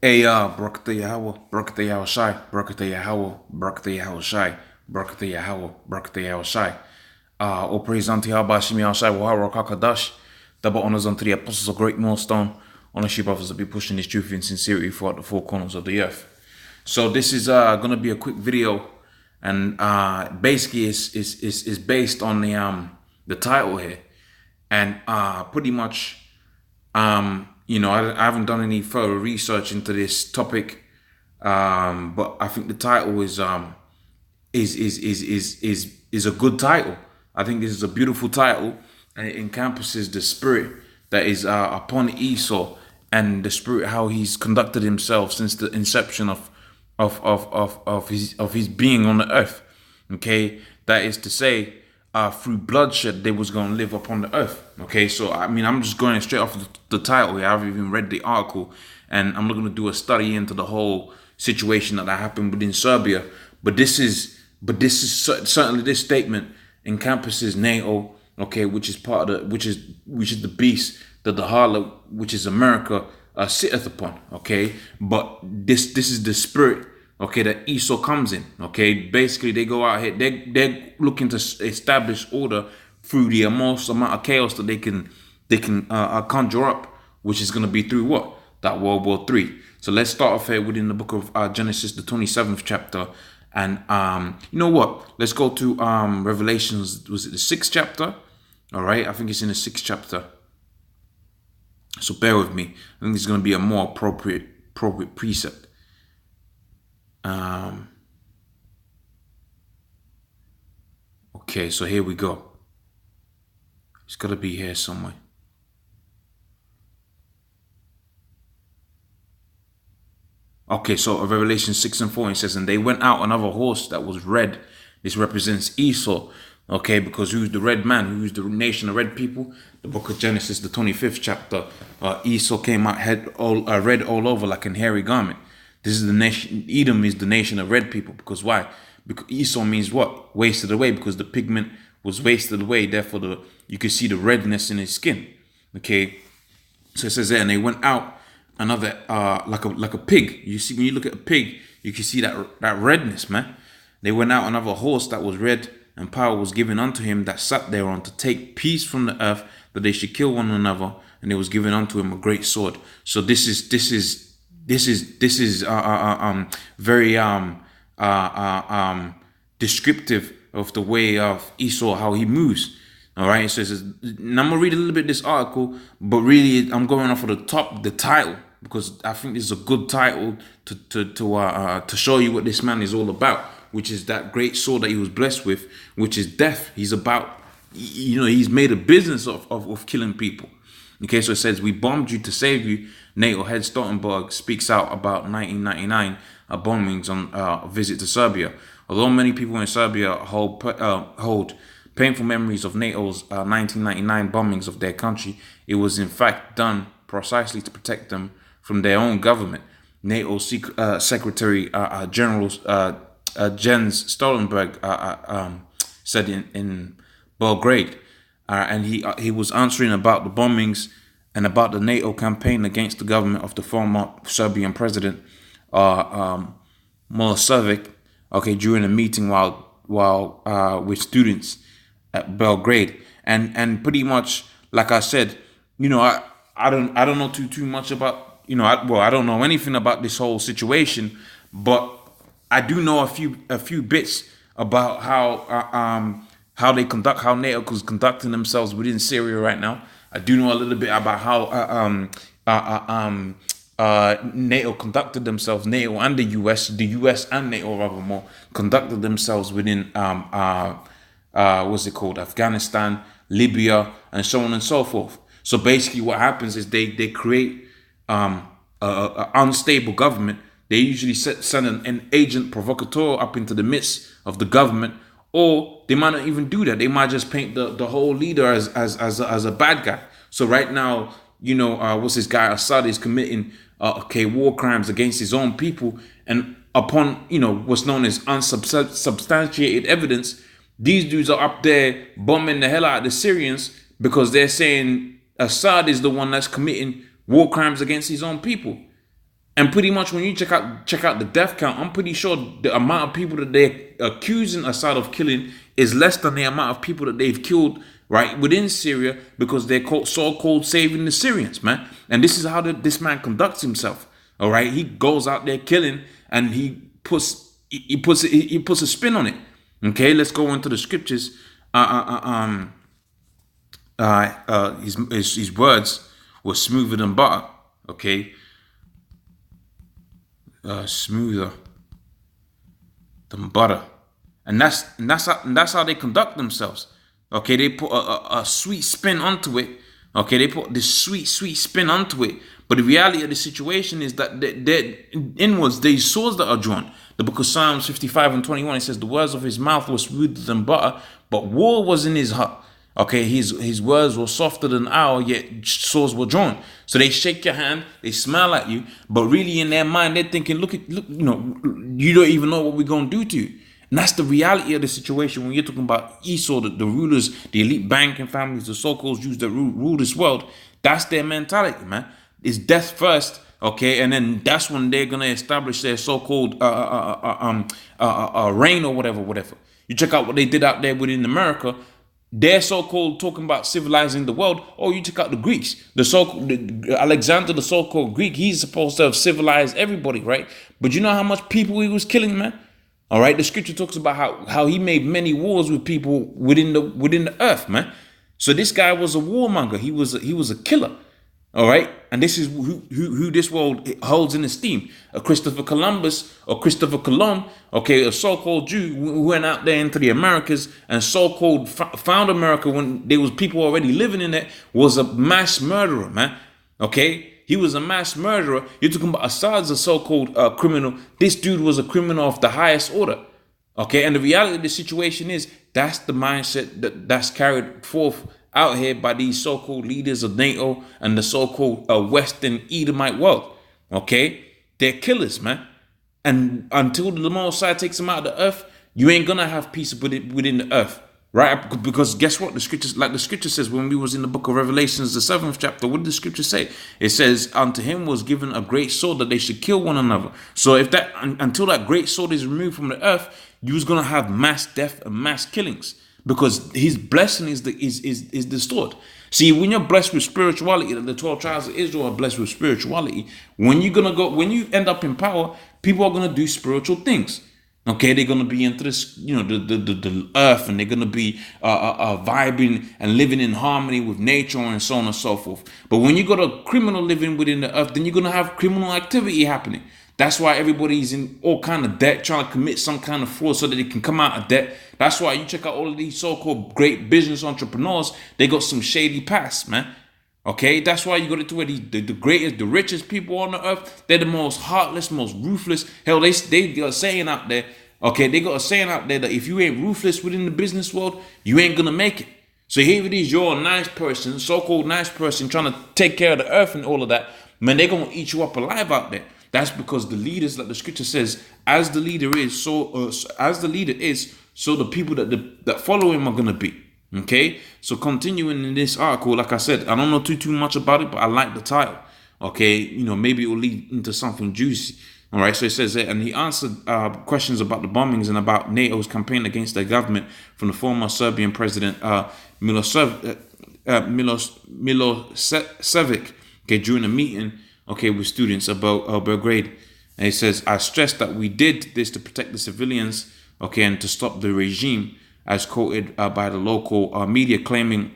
Barakatah Yahweh, Barakatah Yahweh Shai, Barakatah Yahweh, Barakatah Yahweh Shai, Barakatah Yahweh, Barakatah Yahweh Shai. All praise unto Yahweh Shimi Yahweh Shai, Wahara Kakadash. Double honors unto the apostles of Great Millstone. Honor you brothers to be pushing this truth in sincerity throughout the four corners of the earth. So this is gonna be a quick video, and basically is based on the title here, and pretty much I haven't done any further research into this topic, but I think the title is a good title. I think this is a beautiful title, and it encompasses the spirit that is upon Esau, and the spirit how he's conducted himself since the inception of his being on the earth. Okay, that is to say, through bloodshed they was gonna live upon the earth. Okay, so I mean I'm just going straight off the title here. I haven't even read the article, and I'm not gonna do a study into the whole situation that happened within Serbia. But this is certainly, this statement encompasses NATO. Okay, which is part of which is the beast that the harlot, which is America, sitteth upon. Okay, but this is the spirit, okay, that Esau comes in. Okay, basically they go out here, they're looking to establish order through the most amount of chaos that they can conjure up, which is going to be through what? That World War III. So let's start off here within the book of Genesis, the 27th chapter. And you know what? Let's go to Revelations. Was it the 6th chapter? All right, I think it's in the 6th chapter. So bear with me. I think it's going to be a more appropriate precept. Okay, so here we go. It's got to be here somewhere. Okay, so Revelation 6:4, it says, and they went out another horse that was red. This represents Esau. Okay, because who's the red man? Who's the nation of red people? The book of Genesis, the 25th chapter. Esau came out red all over like a hairy garment. This is the nation. Edom is the nation of red people. Because why? Because Esau means what? Wasted away. Because the pigment was wasted away. Therefore, you could see the redness in his skin. Okay, so it says there, and they went out another like a pig. You see, when you look at a pig, you can see that redness, man. They went out another horse that was red, and power was given unto him that sat thereon to take peace from the earth, that they should kill one another, and there was given unto him a great sword. So this is very descriptive of the way of Esau, how he moves. All right, so it says, and I'm gonna read a little bit of this article, but really I'm going off of the title, because I think this is a good title to show you what this man is all about, which is that great sword that he was blessed with, which is death. He's about, he's made a business of killing people. Okay, so it says, we bombed you to save you. NATO head Stoltenberg speaks out about 1999 bombings on a visit to Serbia. Although many people in Serbia hold painful memories of NATO's 1999 bombings of their country, it was in fact done precisely to protect them from their own government. NATO Secretary General Jens Stoltenberg said in Belgrade, and he was answering about the bombings and about the NATO campaign against the government of the former Serbian president Milosevic. Okay, during a meeting while with students at Belgrade, and pretty much like I said, I don't know too much about I don't know anything about this whole situation, but I do know a few bits about how NATO is conducting themselves within Syria right now. I do know a little bit about how NATO conducted themselves, NATO and the US and NATO rather more conducted themselves within what's it called, Afghanistan, Libya, and so on and so forth. So basically what happens is they create an unstable government. They usually send an agent provocateur up into the midst of the government, or they might not even do that. They might just paint the whole leader as a bad guy. So right now, what's this guy Assad is committing war crimes against his own people, and upon what's known as unsubstantiated evidence, these dudes are up there bombing the hell out of the Syrians because they're saying Assad is the one that's committing war crimes against his own people. And pretty much when you check out the death count, I'm pretty sure the amount of people that they're accusing Assad of killing is less than the amount of people that they've killed right within Syria, because they're so-called saving the Syrians, man. And this is how this man conducts himself. All right, he goes out there killing, and he puts a spin on it. Okay, let's go into the scriptures. His words were smoother than butter. Okay. Smoother than butter, and that's how they conduct themselves. Okay, they put a sweet spin onto it. Okay, they put this sweet spin onto it. But the reality of the situation is that they're inwards, these swords that are drawn. The book of Psalms 55:21, it says, "The words of his mouth were smoother than butter, but war was in his heart." Okay, his words were softer than ours, yet swords were drawn. So they shake your hand, they smile at you, but really in their mind they're thinking, look, you don't even know what we're gonna do to you. And that's the reality of the situation when you're talking about Esau, the rulers, the elite banking families, the so-called Jews that rule this world. That's their mentality, man. It's death first, okay, and then that's when they're gonna establish their so-called reign or whatever. You check out what they did out there within America. They're so-called talking about civilizing the world. Oh, you check out the Greeks. Alexander, the so-called Greek, he's supposed to have civilized everybody, right? But you know how much people he was killing, man? All right, the scripture talks about how he made many wars with people within the earth, man. So this guy was a warmonger. He was a killer. All right, and this is who this world holds in esteem. A Christopher Columbus or Christopher Colon, okay, a so-called Jew who went out there into the Americas and so-called found America when there was people already living in it, was a mass murderer, man. Okay, he was a mass murderer. You're talking about Assad's a so-called criminal. This dude was a criminal of the highest order. Okay, and the reality of the situation is that's the mindset that's carried forth out here by these so-called leaders of NATO and the so-called Western Edomite world. Okay, they're killers, man. And until the Most High takes them out of the earth, you ain't gonna have peace within the earth, right? Because guess what? The scripture says when we was in the book of Revelations, the 7th chapter, what did the scripture say? It says, "Unto him was given a great sword that they should kill one another." So if until that great sword is removed from the earth, you was gonna have mass death and mass killings, because his blessing is distorted. See, when you're blessed with spirituality, the 12 tribes of Israel are blessed with spirituality. When you end up in power, people are gonna do spiritual things. Okay, they're gonna be into this, the earth, and they're gonna be vibing and living in harmony with nature and so on and so forth. But when you got a criminal living within the earth, then you're gonna have criminal activity happening. That's why everybody's in all kind of debt, trying to commit some kind of fraud so that they can come out of debt. That's why you check out all of these so-called great business entrepreneurs. They got some shady past, man. Okay, that's why you got it to where the greatest, the richest people on the earth, they're the most heartless, most ruthless. Hell, they got a saying out there. Okay, they got a saying out there that if you ain't ruthless within the business world, you ain't gonna make it. So here it is, you're a nice person, so-called nice person, trying to take care of the earth and all of that. Man, they're gonna eat you up alive out there. That's because the leaders, like the scripture says, as the leader is, so the people that follow him are gonna be. Okay, so continuing in this article, like I said, I don't know too much about it, but I like the title. Okay, maybe it will lead into something juicy. All right, so it says, and he answered questions about the bombings and about NATO's campaign against their government from the former Serbian president Milosevic. Okay, during a meeting, with students about Belgrade, and he says, "I stressed that we did this to protect the civilians, and to stop the regime." As quoted by the local media, claiming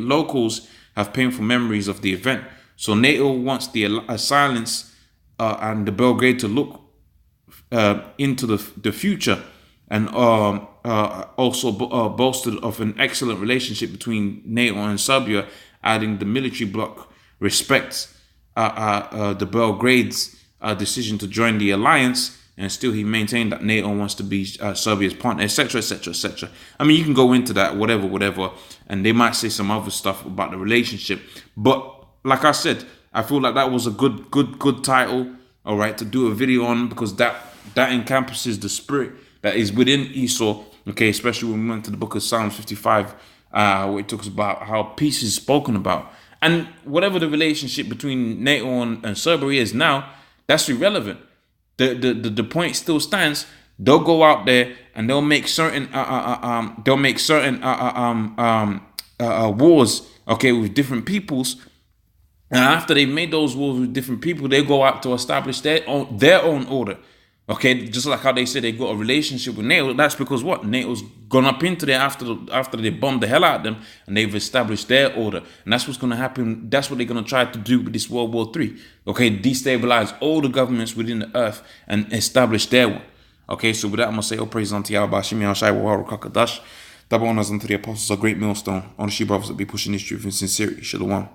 locals have painful memories of the event. So NATO wants the silence and the Belgrade to look into the future, and also boasted of an excellent relationship between NATO and Serbia, adding the military bloc respects the Belgrade's decision to join the alliance. And still, he maintained that NATO wants to be Serbia's partner, etc., etc., etc. I mean, you can go into that, whatever, and they might say some other stuff about the relationship. But like I said, I feel like that was a good title, all right, to do a video on, because that encompasses the spirit that is within Esau. Okay, especially when we went to the book of Psalms 55, where it talks about how peace is spoken about. And whatever the relationship between NATO and Serbia is now, that's irrelevant. The point still stands. They'll go out there and they'll make certain wars, okay, with different peoples. And after they made those wars with different people, they go out to establish their own order. Okay, just like how they say they got a relationship with NATO, that's because what? NATO's gone up into there after they bombed the hell out of them, and they've established their order. And that's what's going to happen. That's what they're going to try to do with this World War III. Okay, destabilize all the governments within the earth and establish their one. Okay, so with that, I'm going to say, oh, praise unto Yahweh, Shimi Shai Waharu Kakadash, double honors unto the apostles of Great Millstone, on the she brothers that be pushing this truth in sincerity. Shalom.